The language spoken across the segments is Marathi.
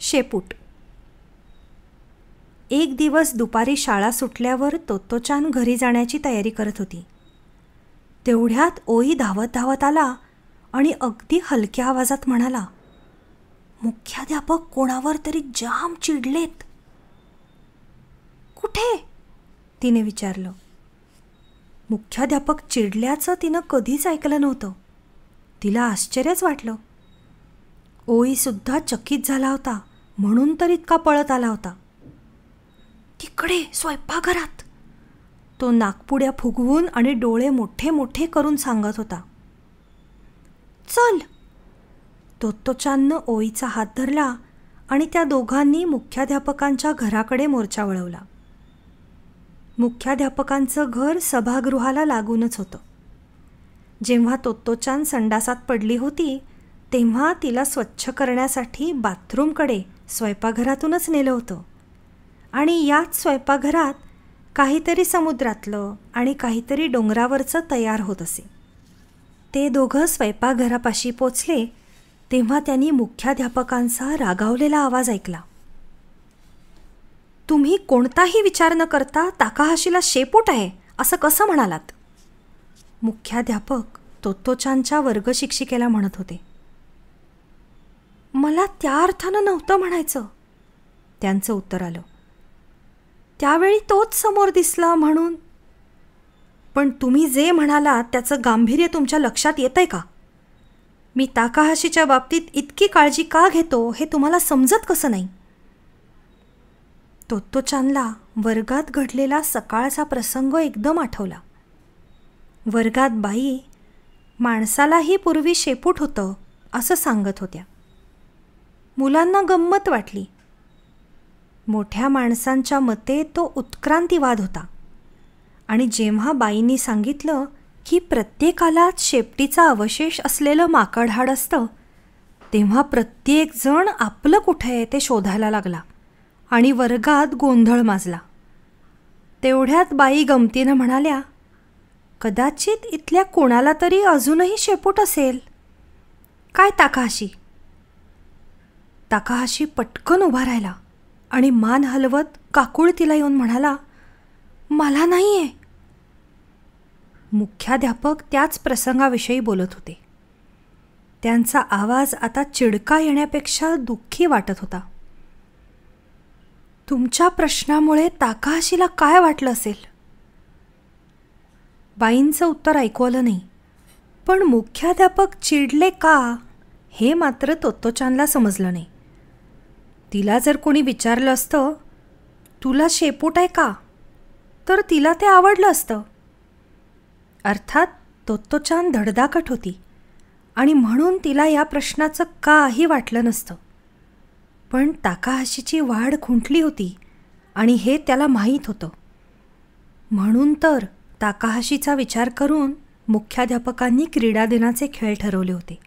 शेपूट. एक दिवस दुपारी शाळा सुटल्यावर तोत्तोचान घरी जाण्याची तयारी करत होती. तेवढ्यात ओई धावत धावत आला आणि अगदी हलक्या आवाजात म्हणाला, मुख्याध्यापक कोणावर तरी जाम चिडलेत. कुठे? तिने विचारलं. मुख्याध्यापक चिडल्याचं तिनं कधीच ऐकलं नव्हतं. तिला आश्चर्यच वाटलं. ओईसुद्धा चकित झाला होता, म्हणून तर इतका पळत आला होता. तिकडे स्वयंपाकघरात, तो नाकपुड्या फुगवून आणि डोळे मोठे मोठे करून सांगत होता. चल. तोत्तोचाननं ओईचा हात धरला आणि त्या दोघांनी मुख्याध्यापकांच्या घराकडे मोर्चा वळवला. मुख्याध्यापकांचं घर सभागृहाला लागूनच होतं. जेव्हा तोत्तोचान संडासात पडली होती तेव्हा तिला स्वच्छ करण्यासाठी बाथरूमकडे स्वयंपाकघरातूनच नेलं होतं. आणि याच स्वयंपाकघरात काहीतरी समुद्रातलं आणि काहीतरी डोंगरावरचं तयार होत असे. ते दोघं स्वयंपाकघरापाशी पोचले तेव्हा त्यांनी मुख्याध्यापकांचा रागावलेला आवाज ऐकला. तुम्ही कोणताही विचार न करता ताकाहाशीला शेपूट आहे असं कसं म्हणालात? मुख्याध्यापक तोत्तोचानच्या वर्ग शिक्षिकेला म्हणत होते. मला त्या अर्थानं नव्हतं म्हणायचं, त्यांचं उत्तर आलं. त्यावेळी तोच समोर दिसला म्हणून. पण तुम्ही जे म्हणालात त्याचं गांभीर्य तुमच्या लक्षात येतंय का? मी ताकाहाशीच्या बाबतीत इतकी काळजी का घेतो हे तुम्हाला समजत कसं नाही? तोत्तोचानला वर्गात घडलेला सकाळचा प्रसंग एकदम आठवला. वर्गात बाई माणसालाही पूर्वी शेपूट होतं असं सांगत होत्या. मुलांना गंमत वाटली. मोठ्या माणसांच्या मते तो उत्क्रांतीवाद होता. आणि जेव्हा बाईंनी सांगितलं की प्रत्येकालाच शेपटीचा अवशेष असलेलं माकडहाड असतं तेव्हा प्रत्येकजण आपलं कुठे आहे ते शोधायला लागला आणि वर्गात गोंधळ माजला. तेवढ्यात बाई गमतीनं म्हणाल्या, कदाचित इथल्या कोणाला तरी अजूनही शेपूट असेल. काय ताकाहाशी? ताकाहाशी पटकन उभा राहिला आणि मान हलवत काकुळतीला येऊन म्हणाला, मला नाही आहे. मुख्याध्यापक त्याच प्रसंगाविषयी बोलत होते. त्यांचा आवाज आता चिडका येण्यापेक्षा दुःखी वाटत होता. तुमच्या प्रश्नामुळे ताकाहाशीला काय वाटलं असेल? बाईंचं उत्तर ऐकू आलं नाही. पण मुख्याध्यापक चिडले का हे मात्र तोत्तोचानला समजलं नाही. तिला जर कोणी विचारलं असतं, तुला शेपूट आहे का, तर तिला ते आवडलं असतं. अर्थात तोत्तोचान धडधाकट होती आणि म्हणून तिला या प्रश्नाचं काही वाटलं नसतं. पण ताकाहाशीची वाढ खुंटली होती आणि हे त्याला माहीत होतं. म्हणून तर ताकाहाशीचा विचार करून मुख्याध्यापकांनी क्रीडा दिनाचे खेळ ठरवले होते.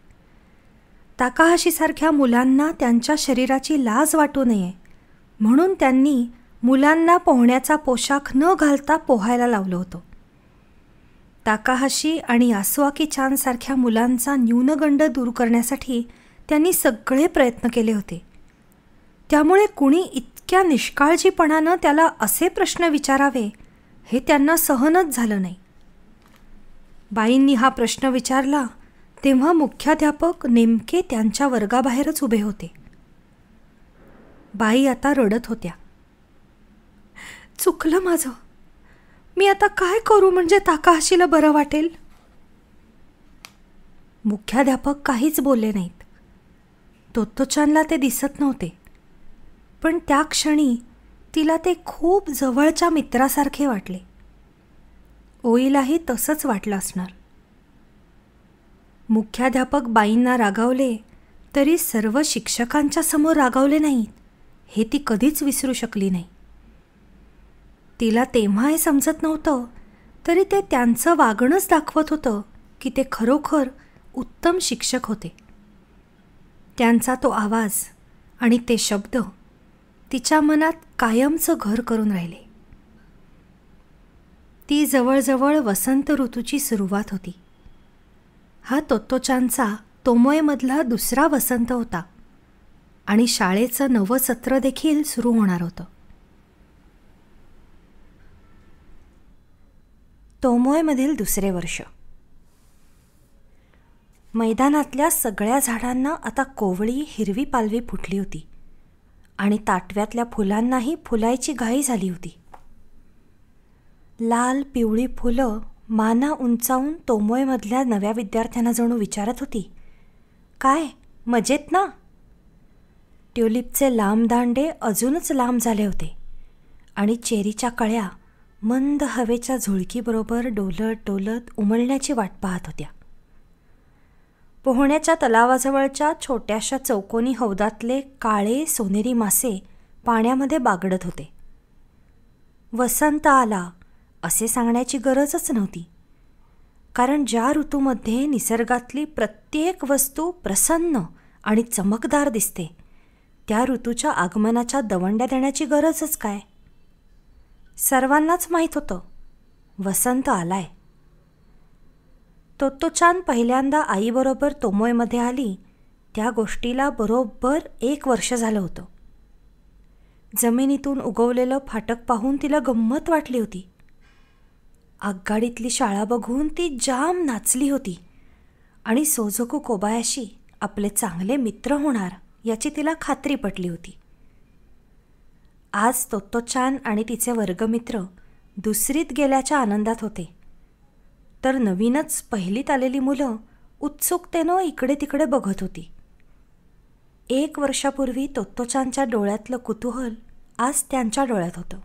ताकाहाशीसारख्या मुलांना त्यांच्या शरीराची लाज वाटू नये म्हणून त्यांनी मुलांना पोहण्याचा पोशाख न घालता पोहायला लावलं होतं. ताकाहाशी आणि यासुआकी चानसारख्या मुलांचा न्यूनगंड दूर करण्यासाठी त्यांनी सगळे प्रयत्न केले होते. त्यामुळे कुणी इतक्या निष्काळजीपणानं त्याला असे प्रश्न विचारावे हे त्यांना सहनच झालं नाही. बाईंनी हा प्रश्न विचारला तेव्हा मुख्याध्यापक नेमके त्यांच्या वर्गाबाहेरच उभे होते. बाई आता रडत होत्या. चुकलं माझं. मी आता काय करू म्हणजे ताकाहाशीला बरं वाटेल? मुख्याध्यापक काहीच बोलले नाहीत. तोत्तोचानला ते दिसत नव्हते. पण त्या क्षणी तिला ते खूप जवळच्या मित्रासारखे वाटले. ओईलाही तसंच वाटलं असणार. मुख्याध्यापक बाईंना रागावले तरी सर्व शिक्षकांच्या समोर रागावले नाहीत हे ती कधीच विसरू शकली नाही. तिला तेव्हा हे समजत नव्हतं तरी ते त्यांचं वागणंच दाखवत होतं की ते खरोखर उत्तम शिक्षक होते. त्यांचा तो आवाज आणि ते शब्द तिच्या मनात कायमचं घर करून राहिले. ती जवळजवळ वसंत ऋतूची सुरुवात होती. हा तोत्तोचानचा तोमोएमधला दुसरा वसंत होता आणि शाळेचं नवं सत्र देखील सुरू होणार होतं. तोमोयमधील दुसरे वर्ष. मैदानातल्या सगळ्या झाडांना आता कोवळी हिरवी पालवी फुटली होती आणि ताटव्यातल्या फुलांनाही फुलायची घाई झाली होती. लाल पिवळी फुलं माना उंचावून तोमोयमधल्या नव्या विद्यार्थ्यांना जणू विचारत होती, काय मजेत ना? ट्युलिपचे लांब दांडे अजूनच लांब झाले होते आणि चेरीच्या कळ्या मंद हवेच्या झुळकीबरोबर डोलत डोलत उमलण्याची वाट पाहत होत्या. पोहण्याच्या तलावाजवळच्या छोट्याशा चौकोनी हौदातले काळे सोनेरी मासे पाण्यामध्ये बागडत होते. वसंत आला असे सांगण्याची गरजच नव्हती, कारण ज्या ऋतूमध्ये निसर्गातली प्रत्येक वस्तू प्रसन्न आणि चमकदार दिसते, त्या ऋतूच्या आगमनाच्या दवंड्या देण्याची गरजच काय. सर्वांनाच माहीत होतं, वसंत आलाय. तोत्तो-चान पहिल्यांदा आईबरोबर तोमोयमध्ये आली त्या गोष्टीला बरोबर 1 वर्ष झालं होतं. जमिनीतून उगवलेलं फाटक पाहून तिला गंमत वाटली होती. आगगाडीतली शाळा बघून ती जाम नाचली होती आणि सोझोकू कोबायाशी आपले चांगले मित्र होणार याची तिला खात्री पटली होती. आज तोत्तो-चान आणि तिचे वर्गमित्र दुसरीत गेल्याच्या आनंदात होते, तर नवीनच पहिलीत आलेली मुलं उत्सुकतेनं इकडे तिकडे बघत होती. 1 वर्षापूर्वी तोत्तो-चानच्या डोळ्यातलं कुतूहल आज त्यांच्या डोळ्यात होतं.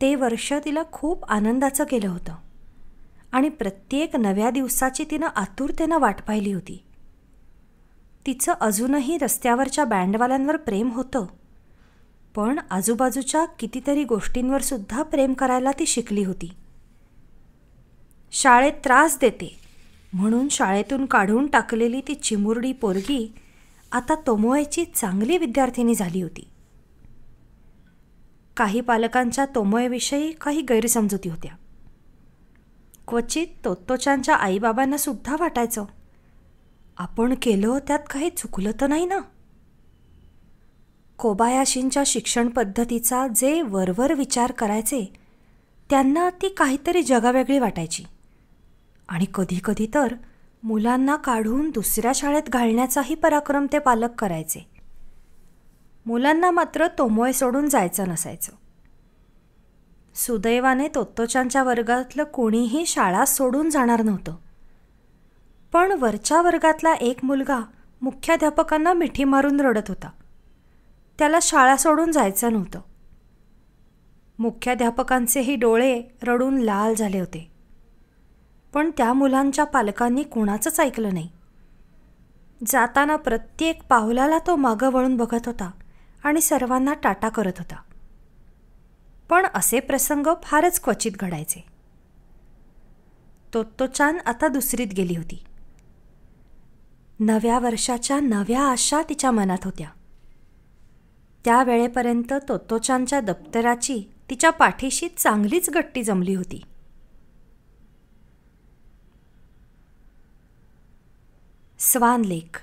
ते वर्ष तिला खूप आनंदाचं गेलं होतं आणि प्रत्येक नव्या दिवसाची तिनं आतुरतेनं वाट पाहिली होती. तिचं अजूनही रस्त्यावरच्या बँडवाल्यांवर प्रेम होतं, पण आजूबाजूच्या कितीतरी गोष्टींवर सुद्धा प्रेम करायला ती शिकली होती. शाळेत त्रास देते म्हणून शाळेतून काढून टाकलेली ती चिमुरडी पोरगी आता तोमोयची चांगली विद्यार्थिनी झाली होती. काही पालकांच्या तोमोयविषयी काही गैरसमजुती होत्या. क्वचित तोत्तो-चानच्या आईबाबांना सुद्धा वाटायचं, आपण केलं त्यात काही चुकलं तर नाही ना. कोबायाशींच्या शिक्षण पद्धतीचा जे वरवर विचार करायचे त्यांना ती काहीतरी जगावेगळी वाटायची आणि कधीकधी तर मुलांना काढून दुसऱ्या शाळेत घालण्याचाही पराक्रम ते पालक करायचे. मुलांना मात्र तोमोय सोडून जायचं नसायचं. सुदैवाने तोत्तो-चानच्या वर्गातलं कोणीही शाळा सोडून जाणार नव्हतं, पण वरच्या वर्गातला एक मुलगा मुख्याध्यापकांना मिठी मारून रडत होता. त्याला शाळा सोडून जायचं नव्हतं. मुख्याध्यापकांचेही डोळे रडून लाल झाले होते, पण त्या मुलांच्या पालकांनी कोणाचंच ऐकलं नाही. जाताना प्रत्येक पावलाला तो मागं वळून बघत होता आणि सर्वांना टाटा करत होता. पण असे प्रसंग फारच क्वचित घडायचे. तोत्तो-चान आता दुसरीत गेली होती. नव्या वर्षाच्या नव्या आशा तिच्या मनात होत्या. त्या वेळेपर्यंत तोत्तो-चानच्या दप्तराची तिच्या पाठीशी चांगलीच गट्टी जमली होती. स्वान लेक.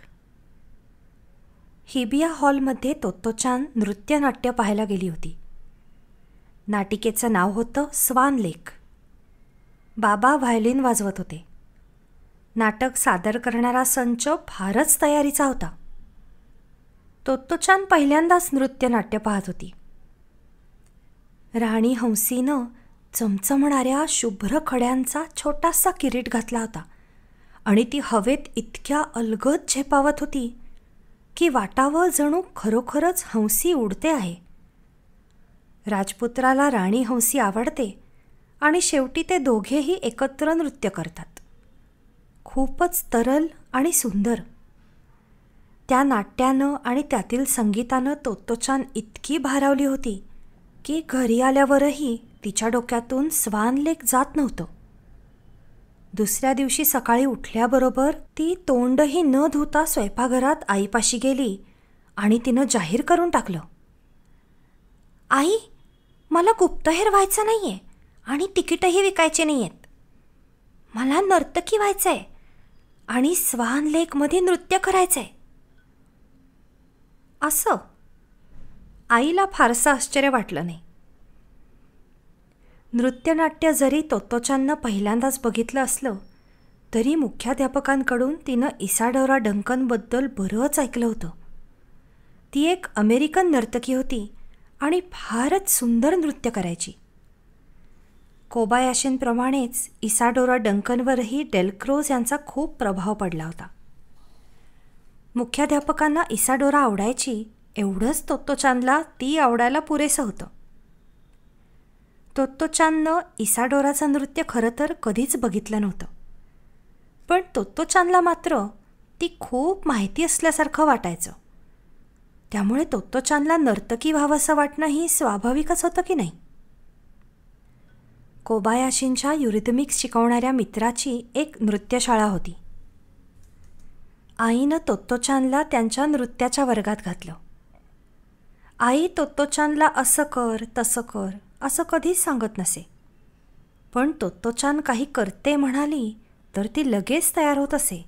हिबिया हॉलमध्ये तोत्तो-चान नृत्यनाट्य पाहायला गेली होती. नाटिकेचं नाव होतं स्वान लेक. बाबा व्हायोलिन वाजवत होते. नाटक सादर करणारा संच फारच तयारीचा होता. तोत्तो-चान पहिल्यांदाच नृत्यनाट्य पाहत होती. राणी हंसीनं चमचमणाऱ्या शुभ्र खड्यांचा छोटासा किरीट घातला होता आणि ती हवेत इतक्या अलगद झेपावत होती की वाटावं जणू खरोखरच हंसी उडते आहे. राजपुत्राला राणी हंसी आवडते आणि शेवटी ते दोघेही एकत्र नृत्य करतात. खूपच तरल आणि सुंदर. त्या नाट्यानं आणि त्यातील संगीतानं तोत्तो-चान इतकी भारावली होती की घरी आल्यावरही तिच्या डोक्यातून स्वान लेक जात नव्हतं. दुसऱ्या दिवशी सकाळी उठल्याबरोबर ती तोंडही न धुता स्वयंपाकघरात आईपाशी गेली आणि तिनं जाहीर करून टाकलं, आई, मला गुप्तहेर व्हायचं नाही आहे आणि तिकीटही विकायचे नाही आहेत. मला नर्तकी व्हायचं आहे आणि स्वान लेकमध्ये नृत्य करायचं आहे. असं? आईला फारसं आश्चर्य वाटलं नाही. नृत्यनाट्य जरी तोत्तोचाननं पहिल्यांदाच बघितलं असलं तरी मुख्याध्यापकांकडून तिनं इसाडोरा डंकनबद्दल बरंच ऐकलं होतं. ती एक अमेरिकन नर्तकी होती आणि फारच सुंदर नृत्य करायची. कोबायाशींप्रमाणेच इसाडोरा डंकनवरही डेलक्रोज यांचा खूप प्रभाव पडला होता. मुख्याध्यापकांना इसाडोरा आवडायची, एवढंच तोत्तोचानला ती आवडायला पुरेसं होतं. तोत्तोचाननं इसाडोराचं नृत्य खरं तर कधीच बघितलं नव्हतं, पण तोत्तोचानला मात्र ती खूप माहिती असल्यासारखं वाटायचं. त्यामुळे तोत्तोचानला नर्तकी व्हावंसं वाटणं ही स्वाभाविकच होतं की नाही. कोबायाशींच्या युरिथमिक्स शिकवणाऱ्या मित्राची एक नृत्यशाळा होती. आईनं तोत्तोचानला त्यांच्या नृत्याच्या वर्गात घातलं. आई तोत्तोचानला असं कर तसं कर असं कधीच सांगत नसे, पण तोत्तोचान काही करते म्हणाली तर ती लगेच तयार होत असे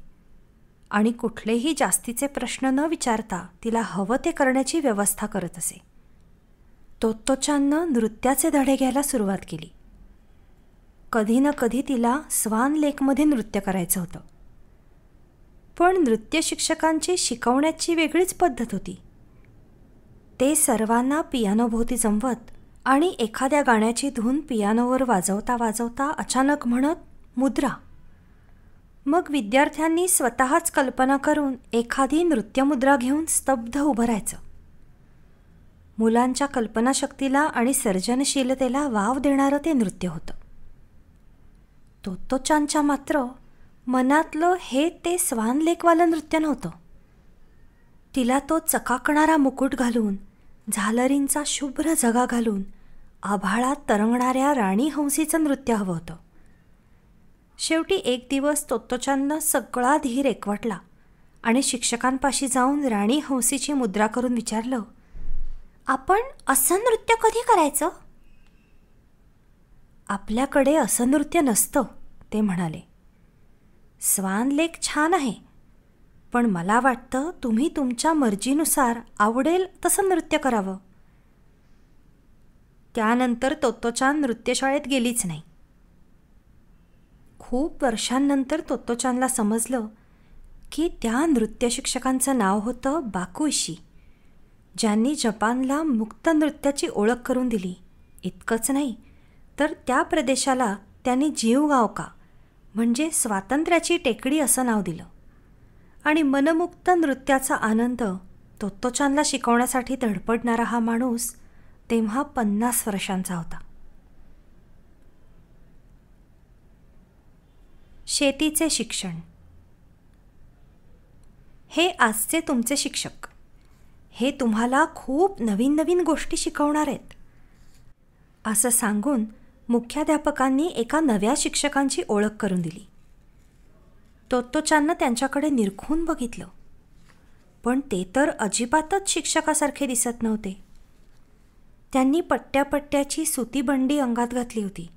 आणि कुठलेही जास्तीचे प्रश्न न विचारता तिला हवं ते करण्याची व्यवस्था करत असे. तोत्तोचाननं नृत्याचे धडे घ्यायला सुरुवात केली. कधी ना कधी तिला स्वान लेकमध्ये नृत्य करायचं होतं, पण नृत्य शिक्षकांची शिकवण्याची वेगळीच पद्धत होती. ते सर्वांना पियानोभोवती जमवत आणि एखाद्या गाण्याची धून पियानोवर वाजवता वाजवता अचानक म्हणत मुद्रा. मग विद्यार्थ्यांनी स्वतःच कल्पना करून एखादी नृत्यमुद्रा घेऊन स्तब्ध उभं राहायचं. मुलांच्या कल्पनाशक्तीला आणि सर्जनशीलतेला वाव देणारं ते नृत्य होतं. तोत्तोचानच्या मात्र मनातलं हे ते स्वान लेकवालं नृत्य नव्हतं. तिला तो चकाकणारा मुकुट घालून, झालरींचा शुभ्र झगा घालून आभाळात तरंगणाऱ्या राणी हंसीचं नृत्य हवं होतं. शेवटी एक दिवस तोत्तोचाननं सगळा धीर एकवटला आणि शिक्षकांपाशी जाऊन राणी हंसीची मुद्रा करून विचारलं, आपण असं नृत्य कधी करायचं? आपल्याकडे असं नृत्य नसतं, ते म्हणाले. स्वान लेक छान आहे, पण मला वाटतं तुम्ही तुमच्या मर्जीनुसार आवडेल तसं नृत्य करावं. त्यानंतर तोत्तोचान नृत्यशाळेत गेलीच नाही. खूप वर्षांनंतर तोत्तोचानला समजलं की त्या नृत्य शिक्षकांचं नाव होतं बाकुइशी, ज्यांनी जपानला मुक्त नृत्याची ओळख करून दिली. इतकंच नाही तर त्या प्रदेशाला त्यांनी जीवगावका म्हणजे स्वातंत्र्याची टेकडी असं नाव दिलं आणि मनमुक्त नृत्याचा आनंद तोत्तोचानला शिकवण्यासाठी धडपडणारा हा माणूस तेव्हा 50 वर्षांचा होता. शेतीचे शिक्षण. हे आजचे तुमचे शिक्षक. हे तुम्हाला खूप नवीन नवीन गोष्टी शिकवणार आहेत, असं सांगून मुख्याध्यापकांनी एका नव्या शिक्षकांची ओळख करून दिली. तोत्तोचाननं त्यांच्याकडे निरखून बघितलं, पण ते तर अजिबातच शिक्षकासारखे दिसत नव्हते. त्यांनी पट्ट्यापट्ट्याची सुती बंडी अंगात घातली होती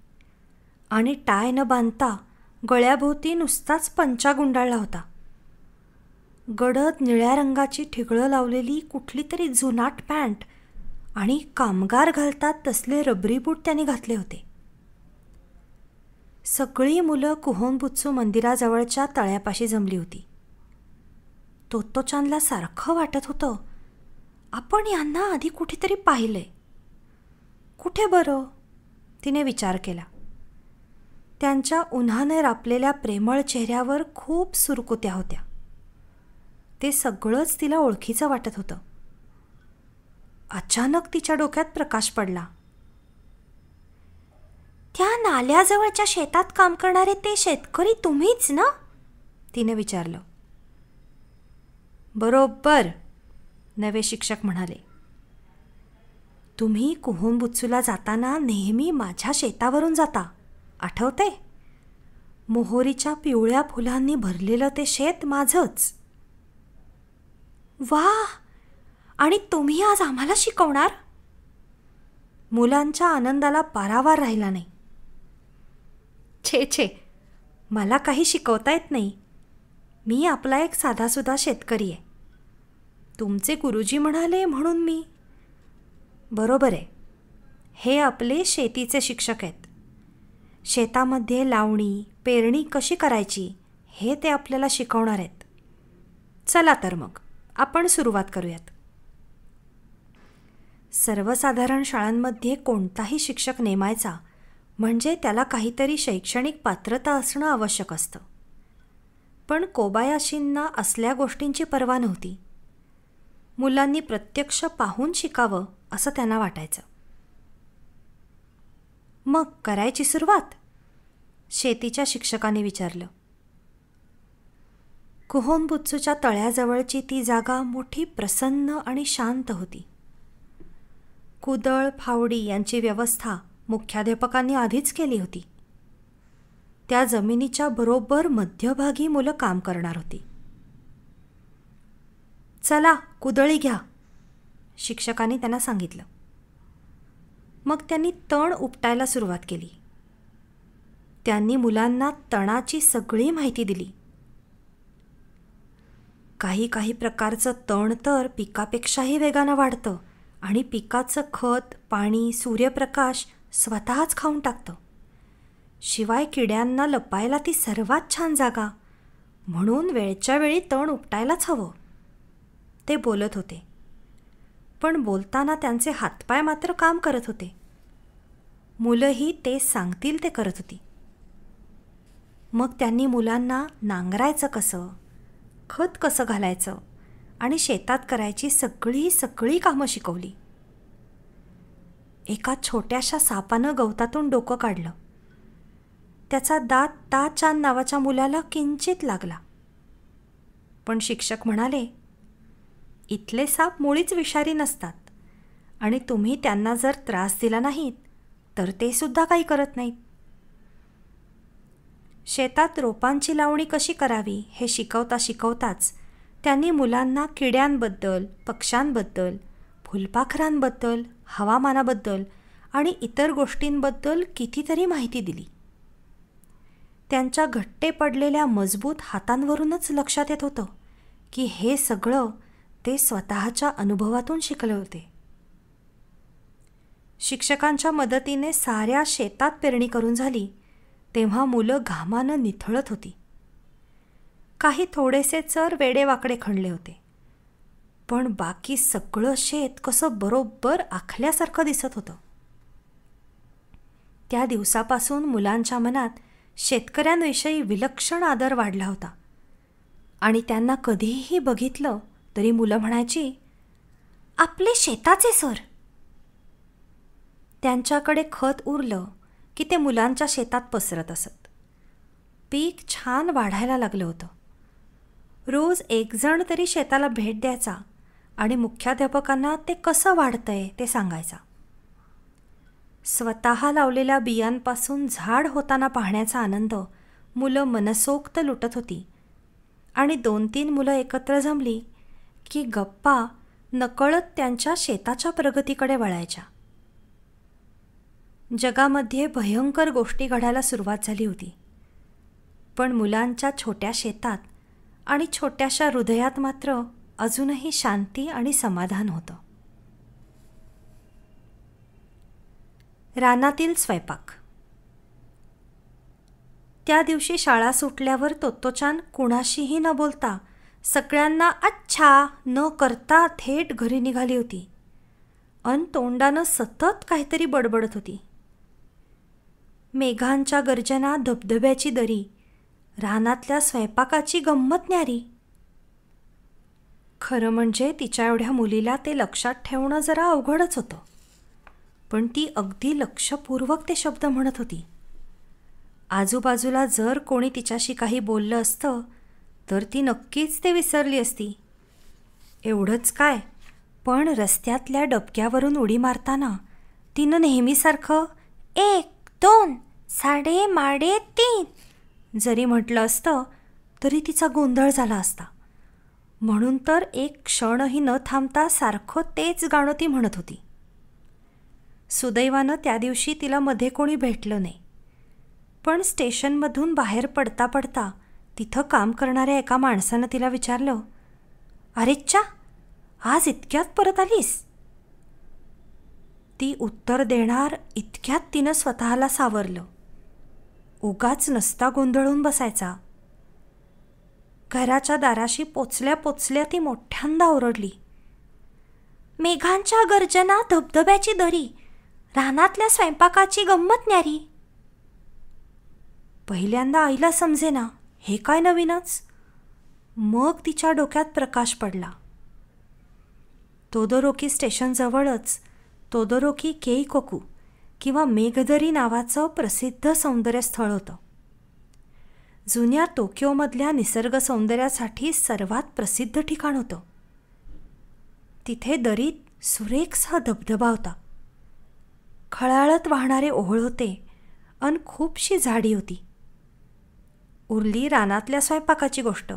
आणि टाय न बांधता गळ्याभोवती नुसताच पंचा गुंडाळला होता. गडद निळ्या रंगाची ठिगळं लावलेली कुठली तरी जुनाट पॅन्ट आणि कामगार घालतात तसले रबरी बूट त्यांनी घातले होते. सगळी मुलं कुहोनबुत्सू मंदिराजवळच्या तळ्यापाशी जमली होती. तोत्तोचानला सारखं वाटत होतं, आपण यांना आधी कुठेतरी पाहिलंय. कुठे बरं? तिने विचार केला. त्यांच्या उन्हाने रापलेल्या प्रेमळ चेहऱ्यावर खूप सुरकुत्या होत्या. ते सगळंच तिला ओळखीचं वाटत होतं. अचानक तिच्या डोक्यात प्रकाश पडला. त्या नाल्याजवळच्या शेतात काम करणारे ते शेतकरी तुम्हीच ना? तिने विचारलं. बरोबर, नवे शिक्षक म्हणाले. तुम्ही कुहोनबुत्सूला जाताना नेहमी माझ्या शेतावरून जाता, आठवते? मोहोरीच्या पिवळ्या फुलांनी भरलेलं ते शेत माझंच. वा, आणि तुम्ही आज आम्हाला शिकवणार? मुलांच्या आनंदाला पारावार राहिला नाही. छे छे, मला काही शिकवता येत नाही. मी आपला एक साधासुधा शेतकरी आहे. तुमचे गुरुजी म्हणाले म्हणून मी. बरोबर आहे. हे आपले शेतीचे शिक्षक आहेत. शेतामध्ये लावणी पेरणी कशी करायची हे ते आपल्याला शिकवणार आहेत. चला तर मग आपण सुरुवात करूयात. सर्वसाधारण शाळांमध्ये कोणताही शिक्षक नेमायचा म्हणजे त्याला काहीतरी शैक्षणिक पात्रता असणं आवश्यक असतं. पण कोबायाशींना असल्या गोष्टींची पर्वा नव्हती. मुलांनी प्रत्यक्ष पाहून शिकावं असं त्यांना वाटायचं. मग करायची सुरुवात? शेतीच्या शिक्षकाने विचारलं. कुहोनबुत्सूच्या तळ्याजवळची ती जागा मोठी प्रसन्न आणि शांत होती. कुदळ फावडी यांची व्यवस्था मुख्याध्यापकांनी आधीच केली होती. त्या जमिनीच्या बरोबर मध्यभागी मुलं काम करणार होती. चला कुदळी घ्या, शिक्षकांनी त्यांना सांगितलं. मग त्यांनी तण उपटायला सुरुवात केली. त्यांनी मुलांना तणाची सगळी माहिती दिली. काही प्रकारचं तण तर पिकापेक्षाही वेगानं वाढतं आणि पिकाचं खत पाणी सूर्यप्रकाश स्वतःच खाऊन टाकतं. शिवाय किड्यांना लपायला ती सर्वात छान जागा, म्हणून वेळच्या वेळी तण उपटायलाच हवं. ते बोलत होते, पण बोलताना त्यांचे हातपाय मात्र काम करत होते. मुलंही ते सांगतील ते करत होती. मग त्यांनी मुलांना नांगरायचं कसं, खत कसं घालायचं आणि शेतात करायची सगळी कामं शिकवली. एका छोट्याशा सापानं गवतातून डोकं काढलं. त्याचा दात ताचान नावाच्या मुलाला किंचित लागला. पण शिक्षक म्हणाले, इथले साप मुळीच विषारी नसतात आणि तुम्ही त्यांना जर त्रास दिला नाहीत तर ते सुद्धा काही करत नाहीत. शेतात रोपांची लावणी कशी करावी हे शिकवताच त्यांनी मुलांना किड्यांबद्दल, पक्ष्यांबद्दल, फुलपाखरांबद्दल, हवामानाबद्दल आणि इतर गोष्टींबद्दल कितीतरी माहिती दिली. त्यांच्या घट्टे पडलेल्या मजबूत हातांवरूनच लक्षात येत होतं की हे सगळं ते स्वतःच्या अनुभवातून शिकले होते. शिक्षकांच्या मदतीने साऱ्या शेतात पेरणी करून झाली तेव्हा मुलं घामानं निथळत होती. काही थोडेसे चर वेडेवाकडे खणले होते, पण बाकी सगळं शेत कसं बरोबर आखल्यासारखं दिसत होतं. त्या दिवसापासून मुलांच्या मनात शेतकऱ्यांविषयी विलक्षण आदर वाढला होता आणि त्यांना कधीही बघितलं तरी मुलं म्हणायची, आपले शेताचे सर. त्यांच्याकडे खत उरलं की ते मुलांच्या शेतात पसरत असत. पीक छान वाढायला लागलं होतं. रोज एक जण तरी शेताला भेट द्यायचा आणि मुख्याध्यापकांना ते कसं वाढतंय ते सांगायचा. स्वतः लावलेल्या बियांपासून झाड होताना पाहण्याचा आनंद मुलं मनसोक्त लुटत होती आणि 2-3 मुलं एकत्र जमली की गप्पा नकळत त्यांच्या शेताच्या प्रगतीकडे वळायच्या. जगामध्ये भयंकर गोष्टी घडायला सुरुवात झाली होती, पण मुलांच्या छोट्या शेतात आणि छोट्याशा हृदयात मात्र अजूनही शांती आणि समाधान होतं. रानातील स्वयंपाक. त्या दिवशी शाळा सुटल्यावर तोत्तोचान कुणाशीही न बोलता सगळ्यांना अच्छा न करता थेट घरी निघाली होती. अन तोंडानं सतत काहीतरी बडबडत होती. मेघांच्या गर्जना, धबधब्याची दरी, रानातल्या स्वयंपाकाची गंमत न्यारी. खरं म्हणजे तिच्या एवढ्या मुलीला ते लक्षात ठेवणं जरा अवघडच होतं, पण ती अगदी लक्षपूर्वक ते शब्द म्हणत होती. आजूबाजूला जर कोणी तिच्याशी काही बोललं असतं तर ती नक्कीच ते विसरली असती. एवढंच काय, पण रस्त्यातल्या डबक्यावरून उडी मारताना तिनं नेहमीसारखं 1, 2, साडे माडे 3 जरी म्हटलं असतं तरी तिचा गोंधळ झाला असता. म्हणून तर एक क्षणही न थांबता सारखं तेच गाणं ती म्हणत होती. सुदैवानं त्या दिवशी तिला मध्ये कोणी भेटलं नाही, पण स्टेशनमधून बाहेर पडता पडता तिथं काम करणाऱ्या एका माणसानं तिला विचारलं, अरेच्चा, आज इतक्यात परत आलीस? ती उत्तर देणार इतक्यात तिनं स्वतःला सावरलं. उगाच नसता गोंधळून बसायचा. घराच्या दाराशी पोचल्या पोचल्या ती मोठ्यांदा ओरडली, मेघांच्या गर्जना, धबधब्याची दरी, रानातल्या स्वयंपाकाची गंमत न्यारी. पहिल्यांदा आईला समजेना हे काय नवीनच. मग तिच्या डोक्यात प्रकाश पडला. तोदोरोकी स्टेशनजवळच तोदोरोकी केईकोकू किंवा मेघदरी नावाचं प्रसिद्ध सौंदर्यस्थळ होतं. जुन्या टोकियोमधल्या निसर्ग सौंदर्यासाठी सर्वात प्रसिद्ध ठिकाण होतं. तिथे दरीत सुरेखसा धबधबा होता. खळाळत वाहणारे ओहळ होते अन खूपशी झाडी होती. उरली रानातल्या स्वयंपाकाची गोष्ट,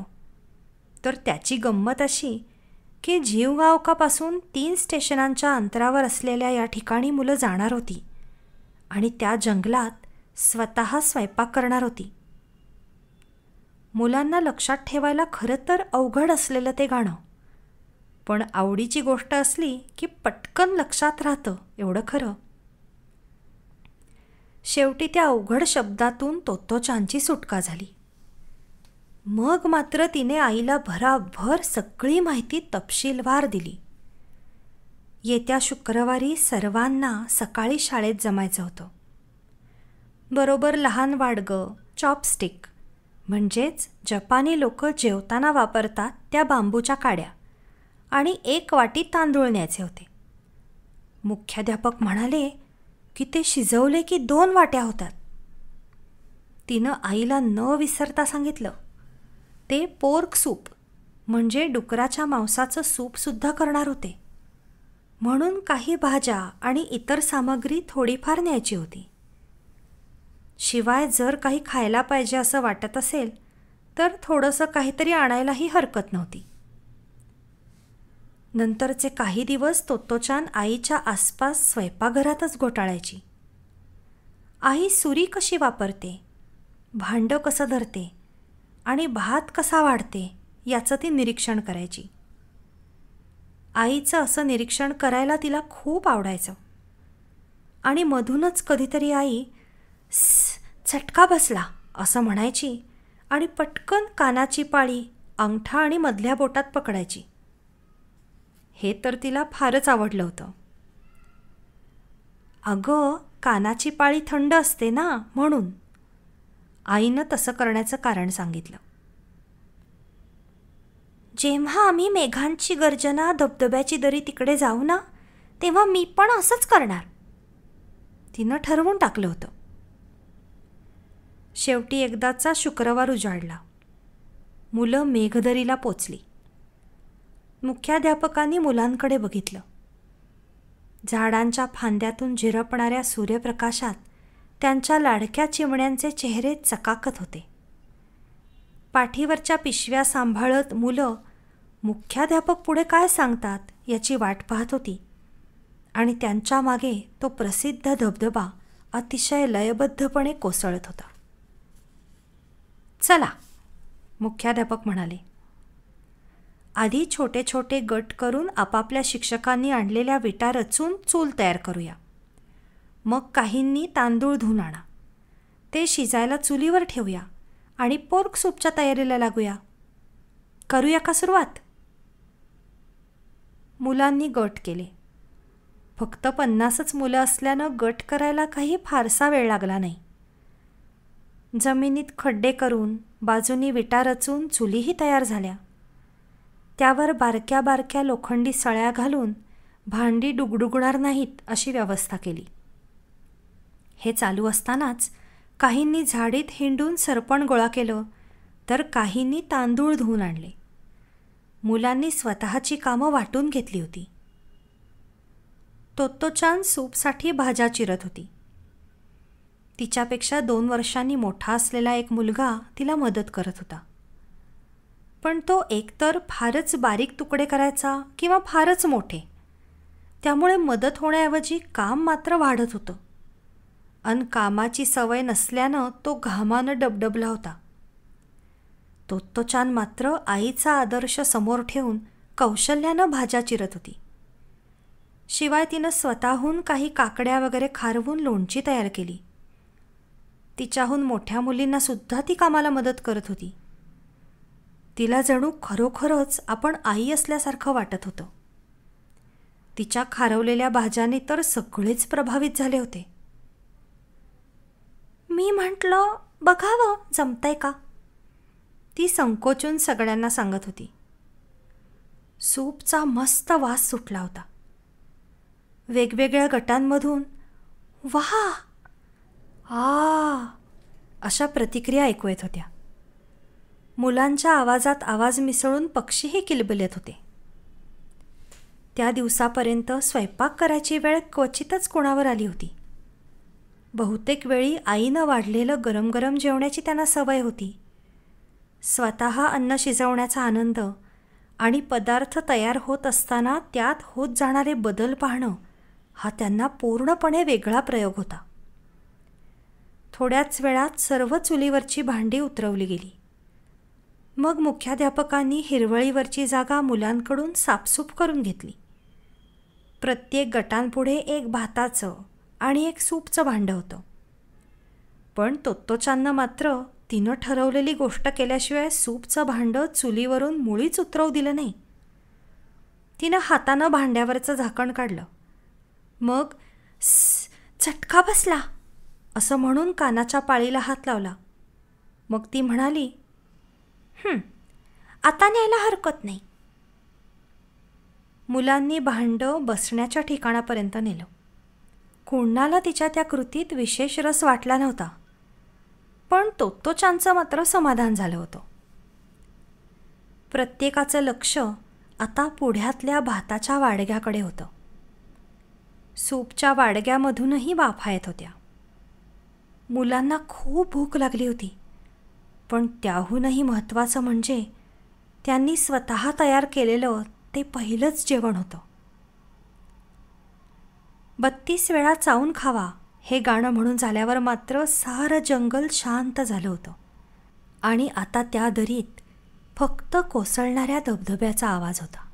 तर त्याची गंमत अशी की जीवगावकापासून 3 स्टेशनांच्या अंतरावर असलेल्या या ठिकाणी मुलं जाणार होती आणि त्या जंगलात स्वतः स्वयंपाक करणार होती. मुलांना लक्षात ठेवायला खरं तर अवघड असलेलं ते गाणं, पण आवडीची गोष्ट असली की पटकन लक्षात राहतं एवढं खरं. शेवटी त्या अवघड शब्दातून तोत्तोचानची सुटका झाली. मग मात्र तिने आईला भराभर सगळी माहिती तपशीलवार दिली. येत्या शुक्रवारी सर्वांना सकाळी शाळेत जमायचं होतं. बरोबर लहान वाडगं, चॉपस्टिक म्हणजेच जपानी लोक जेवताना वापरतात त्या बांबूच्या काड्या आणि 1 वाटी तांदूळ न्यायचे होते. मुख्याध्यापक म्हणाले की ते शिजवले की 2 वाट्या होतात. तिनं आईला न विसरता सांगितलं, ते पोर्क सूप म्हणजे डुकराच्या मांसाचं सूपसुद्धा करणार होते, म्हणून काही भाज्या आणि इतर सामग्री थोडीफार न्यायची होती. शिवाय जर काही खायला पाहिजे असं वाटत असेल तर थोडंसं काहीतरी आणायलाही हरकत नव्हती. नंतरचे काही दिवस तोत्तोचान आईच्या आसपास स्वयंपाकघरातच घोटाळायची. आई सुरी कशी वापरते, भांडं कसं धरते आणि भात कसा वाढते याचं ती निरीक्षण करायची. आईचं असं निरीक्षण करायला तिला खूप आवडायचं आणि मधूनच कधीतरी आई झटका बसला असं म्हणायची आणि पटकन कानाची पाळी अंगठा आणि मधल्या बोटात पकडायची. हे तर तिला फारच आवडलं होतं. अगं, कानाची पाळी थंड असते ना, म्हणून आईनं तसं करण्याचं कारण सांगितलं. जेव्हा आम्ही मेघांची गर्जना, धबधब्याची दरी तिकडे जाऊ ना, तेव्हा मी पण असंच करणार, तिनं ठरवून टाकलं होतं. शेवटी एकदाचा शुक्रवार उजाडला. मुलं मेघदरीला पोचली. मुख्याध्यापकांनी मुलांकडे बघितलं. झाडांच्या फांद्यातून झिरपणाऱ्या सूर्यप्रकाशात त्यांच्या लाडक्या चिमण्यांचे चेहरे चकाकत होते. पाठीवरच्या पिशव्या सांभाळत मुलं मुख्याध्यापक पुढे काय सांगतात याची वाट पाहत होती आणि त्यांच्या मागे तो प्रसिद्ध धबधबा अतिशय लयबद्धपणे कोसळत होता. चला, मुख्याध्यापक म्हणाले. आधी छोटे छोटे गट करून आपापल्या शिक्षकांनी आणलेल्या विटा रचून चूल तयार करूया. मग काहींनी तांदूळ धुवून आणा, ते शिजायला चुलीवर ठेवूया आणि पोर्क सूपच्या तयारीला लागूया. करूया का सुरुवात? मुलांनी गट केले. फक्त 50च मुलं असल्यानं गट करायला काही फारसा वेळ लागला नाही. जमिनीत खड्डे करून बाजूनी विटा रचून चुलीही तयार झाल्या. त्यावर बारक्या बारक्या लोखंडी सळ्या घालून भांडी डुगडुगणार नाहीत अशी व्यवस्था केली. हे चालू असतानाच काहींनी झाडीत हिंडून सरपण गोळा केलं, तर काहींनी तांदूळ धुवून आणले. मुलांनी स्वतःची कामं वाटून घेतली होती. तोत्तोचान सूपसाठी भाज्या चिरत होती. तिच्यापेक्षा 2 वर्षांनी मोठा असलेला एक मुलगा तिला मदत करत होता. पण तो एकतर फारच बारीक तुकडे करायचा किंवा फारच मोठे, त्यामुळे मदत होण्याऐवजी काम मात्र वाढत होतं. अन कामाची सवय नसल्यानं तो घामानं डबडबला होता. तोत्तोचान मात्र आईचा आदर्श समोर ठेवून कौशल्यानं भाज्या चिरत होती. शिवाय तिनं स्वतःहून काही काकड्या वगैरे खारवून लोणची तयार केली. तिच्याहून मोठ्या मुलींना सुद्धा ती कामाला मदत करत होती. तिला जणू खरोखरच आपण आई असल्यासारखं वाटत होतं. तिच्या खारवलेल्या भाज्याने तर सगळेच प्रभावित झाले होते. मी म्हटलं, बघावं जमतंय का, ती संकोचून सगळ्यांना सांगत होती. सूपचा मस्त वास सुटला होता. वेगवेगळ्या गटांमधून वाह, अशा प्रतिक्रिया ऐकू येत होत्या. मुलांच्या आवाजात आवाज मिसळून पक्षीही किलबिलत होते. त्या दिवसापर्यंत स्वयंपाक करायची वेळ क्वचितच कोणावर आली होती. बहुतेक वेळी आईनं वाढलेलं गरम गरम जेवण्याची त्यांना सवय होती. स्वतः अन्न शिजवण्याचा आनंद आणि पदार्थ तयार होत असताना त्यात होत जाणारे बदल पाहणं हा त्यांना पूर्णपणे वेगळा प्रयोग होता. थोड्याच वेळात सर्व चुलीवरची भांडी उतरवली गेली. मग मुख्याध्यापकांनी हिरवळीवरची जागा मुलांकडून साफसूफ करून घेतली. प्रत्येक गटांपुढे एक भाताचं आणि एक सूपचं भांडं होतं. पण तोत्तोचाननं मात्र तिनं ठरवलेली गोष्ट केल्याशिवाय सूपचं भांडं चुलीवरून मुळीच उतरवू दिलं नाही. तिनं हातानं भांड्यावरचं झाकण काढलं. मग झटका बसला असं म्हणून कानाच्या पाळीला हात लावला. मग ती म्हणाली, आता न्यायला हरकत नाही. मुलांनी भांडं बसण्याच्या ठिकाणापर्यंत नेलं. कोणाला तिच्या त्या कृतीत विशेष रस वाटला नव्हता, पण तोत्तोचानचं मात्र समाधान झालं होतं. प्रत्येकाचं लक्ष आता पुढ्यातल्या भाताच्या वाडग्याकडे होतं. सूपच्या वाडग्यामधूनही वाफा येत होत्या. मुलांना खूप भूक लागली होती, पण त्याहूनही महत्त्वाचं म्हणजे त्यांनी स्वतः तयार केलेलं ते पहिलंच जेवण होतं. 32 वेळा चावून खावा हे गाणं म्हणून झाल्यावर मात्र सारं जंगल शांत झालं होतं. आणि आता त्या दरीत फक्त कोसळणाऱ्या धबधब्याचा आवाज होता.